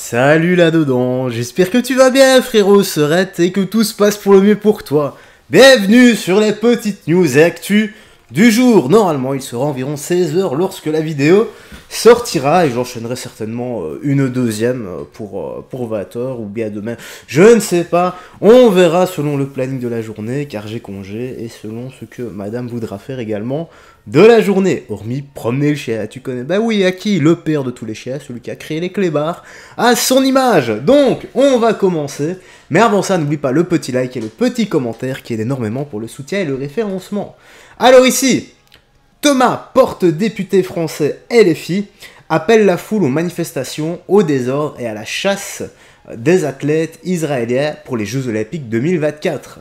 Salut là-dedans, j'espère que tu vas bien frérot Serette et que tout se passe pour le mieux pour toi. Bienvenue sur les petites news et actus du jour. Normalement il sera environ 16h lorsque la vidéo sortira et j'enchaînerai certainement une deuxième pour 20h ou bien demain. Je ne sais pas, on verra selon le planning de la journée car j'ai congé et selon ce que madame voudra faire également de la journée, hormis promener le chien, tu connais, bah oui, à qui? Le père de tous les chiens, celui qui a créé les clébards, à son image. Donc, on va commencer, mais avant ça, n'oublie pas le petit like et le petit commentaire qui aide énormément pour le soutien et le référencement. Alors ici, Thomas, porte-député français LFI, appelle la foule aux manifestations, au désordre et à la chasse des athlètes israéliens pour les Jeux Olympiques 2024.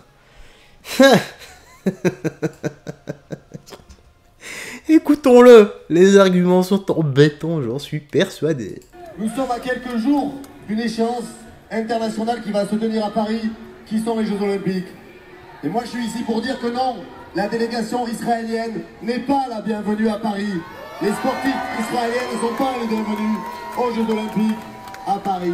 Écoutons-le, les arguments sont embêtants, j'en suis persuadé. Nous sommes à quelques jours d'une échéance internationale qui va se tenir à Paris, qui sont les Jeux Olympiques. Et moi je suis ici pour dire que non, la délégation israélienne n'est pas la bienvenue à Paris. Les sportifs israéliens ne sont pas les bienvenus aux Jeux Olympiques à Paris.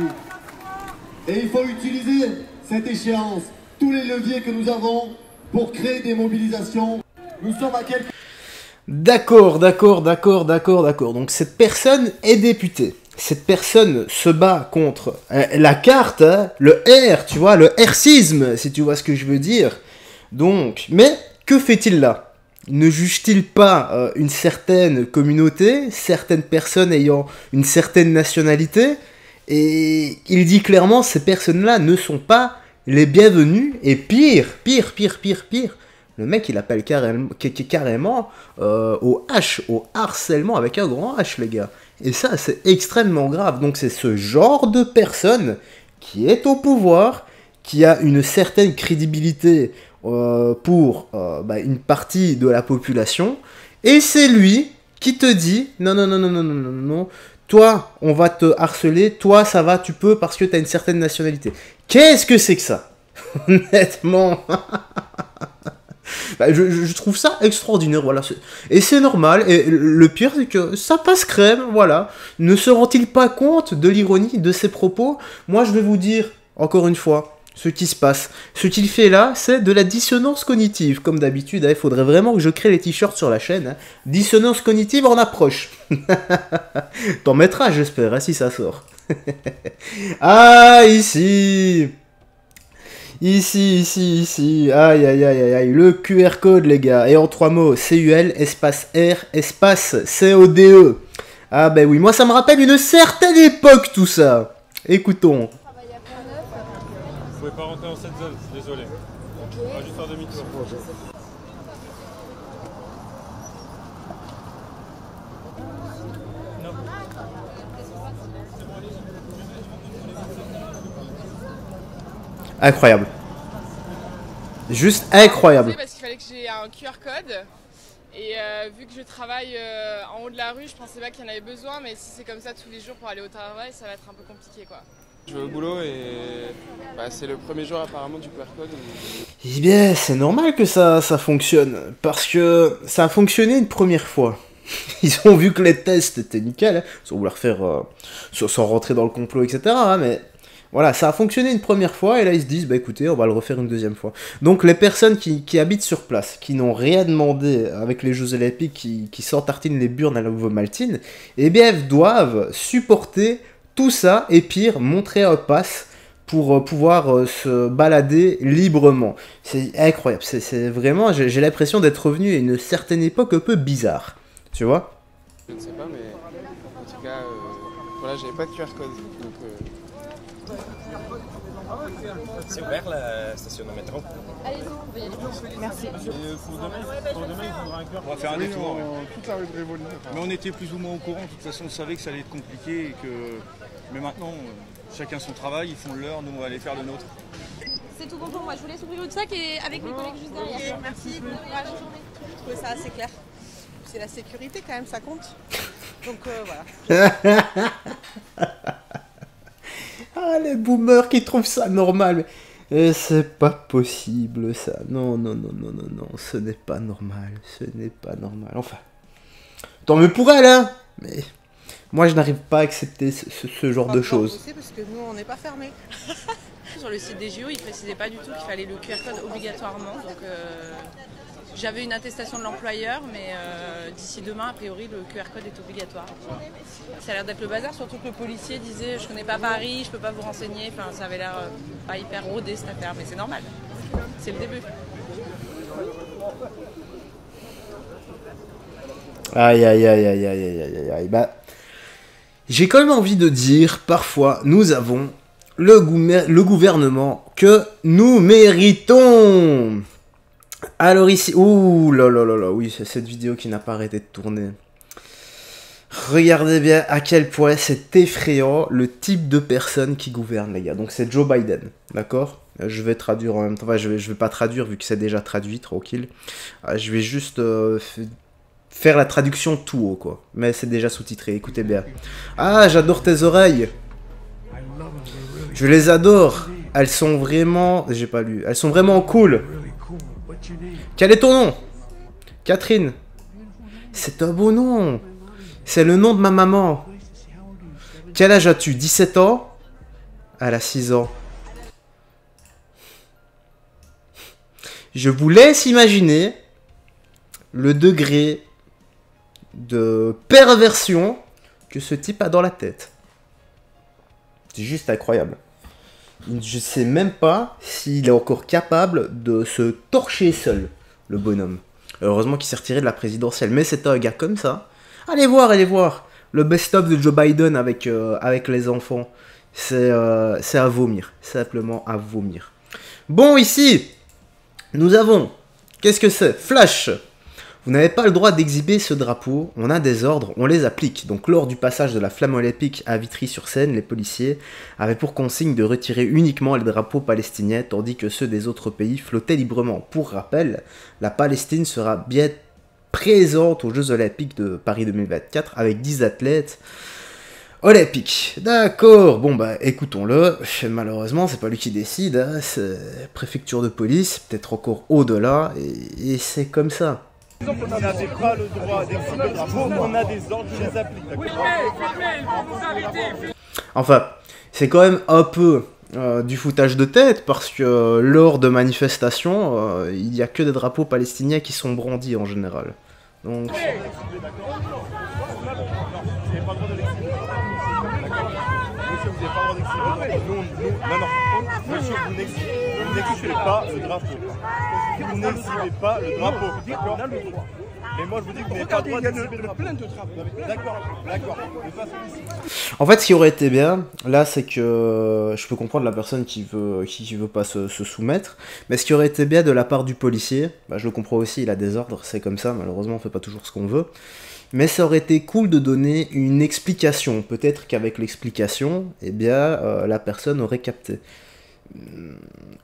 Et il faut utiliser cette échéance, tous les leviers que nous avons pour créer des mobilisations. Nous sommes à quelques... D'accord. Donc cette personne est députée. Cette personne se bat contre la carte, hein, le R, tu vois, le racisme, si tu vois ce que je veux dire. Donc, mais que fait-il là? Ne juge-t-il pas une certaine communauté, certaines personnes ayant une certaine nationalité? Et il dit clairement, ces personnes-là ne sont pas les bienvenues, et pire. Le mec, il appelle carrément au harcèlement avec un grand H, les gars. Et ça, c'est extrêmement grave. Donc, c'est ce genre de personne qui est au pouvoir, qui a une certaine crédibilité pour une partie de la population. Et c'est lui qui te dit, non. Toi, on va te harceler. Toi, ça va, tu peux parce que tu as une certaine nationalité. Qu'est-ce que c'est que ça? Honnêtement... je trouve ça extraordinaire, voilà. Et c'est normal, et le pire c'est que ça passe crème, voilà. Ne se rend-il pas compte de l'ironie de ses propos? Moi je vais vous dire, encore une fois, ce qui se passe. Ce qu'il fait là, c'est de la dissonance cognitive. Comme d'habitude, il faudrait vraiment que je crée les t-shirts sur la chaîne. Hein. Dissonance cognitive en approche. T'en mettras, j'espère, hein, si ça sort. Ah, ici... Ici, aïe, le QR code les gars, et en 3 mots, CUL, espace R, espace CODE. Ah ben oui, moi ça me rappelle une certaine époque tout ça. Écoutons. Vous pouvez pas rentrer dans cette zone, désolé. On va juste faire demi-tour. Incroyable. Juste incroyable. Parce qu'il fallait que j'ai un QR code et vu que je travaille en haut de la rue, je pensais pas qu'il y en avait besoin, mais si c'est comme ça tous les jours pour aller au travail, ça va être un peu compliqué quoi. Je vais au boulot et c'est le premier jour apparemment du QR code. Eh bien, c'est normal que ça fonctionne, parce que ça a fonctionné une première fois. Ils ont vu que les tests étaient nickel, hein, sans vouloir faire, sans rentrer dans le complot, etc. Hein, mais... Voilà, ça a fonctionné une première fois, et là ils se disent, bah écoutez, on va le refaire une deuxième fois. Donc les personnes qui habitent sur place, qui n'ont rien demandé avec les Jeux Olympiques, qui s'entartinent les burnes à la Maltine, eh bien elles doivent supporter tout ça, et pire, montrer un pass pour pouvoir se balader librement. C'est incroyable, c'est vraiment, j'ai l'impression d'être revenu à une certaine époque un peu bizarre, tu vois? Je ne sais pas, mais en tout cas, voilà, j'avais pas de QR code, donc... C'est ouvert la station de métro. Allez-y, on va y aller. Merci. Pour demain, il faudra un cœur. On va faire un détour. Toute la rue de Rivoli. Mais on était plus ou moins au courant. De toute façon, on savait que ça allait être compliqué. Et que... Mais maintenant, chacun son travail, ils font le leur, nous on va aller faire le nôtre. C'est tout bon pour moi. Je vous laisse ouvrir votre sac et avec mes collègues juste derrière. Ok, merci. Bon courage. Je trouvais ça assez clair. C'est la sécurité quand même, ça compte. Donc voilà. Ah, les boomers qui trouvent ça normal. Et c'est pas possible, ça. Non, ce n'est pas normal. Ce n'est pas normal. Enfin, tant mieux pour elle, hein. Mais Moi, je n'arrive pas à accepter ce genre de choses. Parce que nous, on n'est pas fermés. Sur le site des JO, ils ne précisaient pas du tout qu'il fallait le QR code obligatoirement. Donc j'avais une attestation de l'employeur, mais d'ici demain, a priori, le QR code est obligatoire. Ça a l'air d'être le bazar, surtout que le policier disait « je connais pas Paris, je peux pas vous renseigner ». Enfin, ça avait l'air pas hyper rodé cette affaire, mais c'est normal. C'est le début. Aïe, aïe, aïe, aïe, aïe, aïe, aïe, aïe. Bah, j'ai quand même envie de dire, parfois, nous avons le gouvernement que nous méritons. Alors ici, ouh là là là là, oui, c'est cette vidéo qui n'a pas arrêté de tourner. Regardez bien à quel point c'est effrayant le type de personne qui gouverne, les gars. Donc c'est Joe Biden, d'accord? Je vais traduire en même temps, enfin, je vais pas traduire vu que c'est déjà traduit, tranquille. Je vais juste faire la traduction tout haut, quoi. Mais c'est déjà sous-titré, écoutez bien. Ah, j'adore tes oreilles. Je les adore. Elles sont vraiment... J'ai pas lu. Elles sont vraiment cool. Quel est ton nom? Catherine. C'est un beau nom. C'est le nom de ma maman. Quel âge as-tu? 17 ans? Elle a 6 ans. Je vous laisse imaginer le degré de perversion que ce type a dans la tête. C'est juste incroyable. Je sais même pas s'il est encore capable de se torcher seul, le bonhomme. Heureusement qu'il s'est retiré de la présidentielle. Mais c'est un gars comme ça. Allez voir le best-of de Joe Biden avec les enfants. C'est à vomir. Simplement à vomir. Bon, ici, nous avons... Qu'est-ce que c'est? Flash. Vous n'avez pas le droit d'exhiber ce drapeau, on a des ordres, on les applique. Donc lors du passage de la flamme olympique à Vitry-sur-Seine, les policiers avaient pour consigne de retirer uniquement les drapeaux palestiniens, tandis que ceux des autres pays flottaient librement. Pour rappel, la Palestine sera bien présente aux Jeux Olympiques de Paris 2024 avec 10 athlètes olympiques. D'accord, bon bah écoutons-le, malheureusement c'est pas lui qui décide, hein. C'est préfecture de police, peut-être encore au-delà, et c'est comme ça. On n'avait pas le droit d'exhiber le drapeau, on a des ordres, je les applique, Enfin, c'est quand même un peu du foutage de tête, parce que lors de manifestations, il n'y a que des drapeaux palestiniens qui sont brandis en général. Donc... Monsieur, vous n'exhibez pas le drapeau. Vous n'exhibez pas le drapeau. Mais moi je vous dis que vous n'avez pas le droit d'exhiber le drapeau. D'accord. En fait, ce qui aurait été bien, là, c'est que je peux comprendre la personne qui veut pas se soumettre, mais ce qui aurait été bien de la part du policier, bah, je le comprends aussi, il a des ordres, c'est comme ça, malheureusement on fait pas toujours ce qu'on veut, mais ça aurait été cool de donner une explication. Peut-être qu'avec l'explication, eh bien, la personne aurait capté.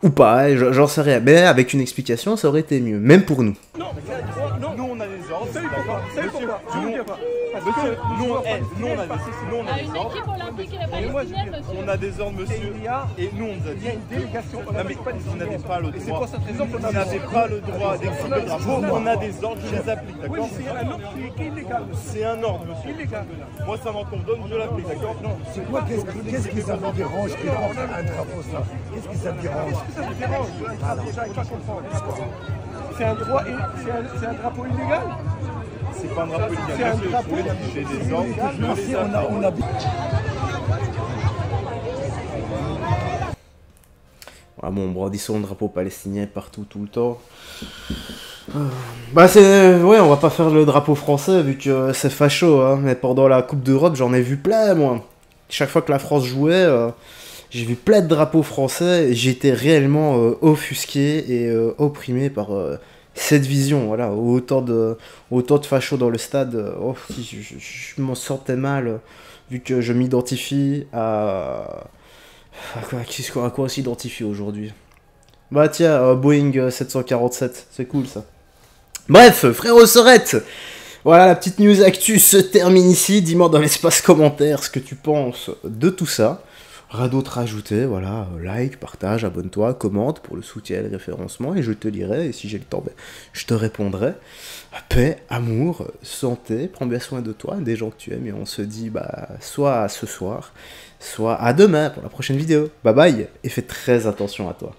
Ou pas, hein, j'en sais rien. Mais avec une explication, ça aurait été mieux. Même pour nous. Non, nous on a des ordres. D'accord. Monsieur, nous on a des ordres. On a des ordres, monsieur. Et nous on nous a dit. Il y a une délégation. Non mais vous n'avez pas le droit. Vous n'avez pas le droit d'exhiber le drapeau. On a des ordres, je les applique. D'accord. C'est un ordre, monsieur. Moi ça m'en donne, je l'applique. D'accord. Qu'est-ce qui ça vous dérange qui porte un drapeau ça? Qu'est-ce qui ça te dérange? C'est un drapeau illégal? C'est pas un drapeau illégal. C'est un drapeau illégal. J'ai des ordres. On a... Ah bon, brandissons le drapeau palestinien partout, tout le temps. Bah c'est... Ouais, on va pas faire le drapeau français vu que c'est facho, hein. Mais pendant la Coupe d'Europe, j'en ai vu plein, moi. Chaque fois que la France jouait... J'ai vu plein de drapeaux français et j'étais réellement offusqué et opprimé par cette vision. Voilà, autant de fachos dans le stade. Je m'en sortais mal vu que je m'identifie à quoi on s'identifie aujourd'hui. Bah tiens, Boeing 747, c'est cool ça. Bref, frérot Sorette, voilà, la petite news actu se termine ici. Dis-moi dans l'espace commentaire ce que tu penses de tout ça. Rien d'autre à ajouter, voilà, like, partage, abonne-toi, commente pour le soutien et le référencement, et je te lirai, et si j'ai le temps, ben, je te répondrai. Paix, amour, santé, prends bien soin de toi, des gens que tu aimes, et on se dit bah, soit à ce soir, soit à demain pour la prochaine vidéo. Bye bye, et fais très attention à toi.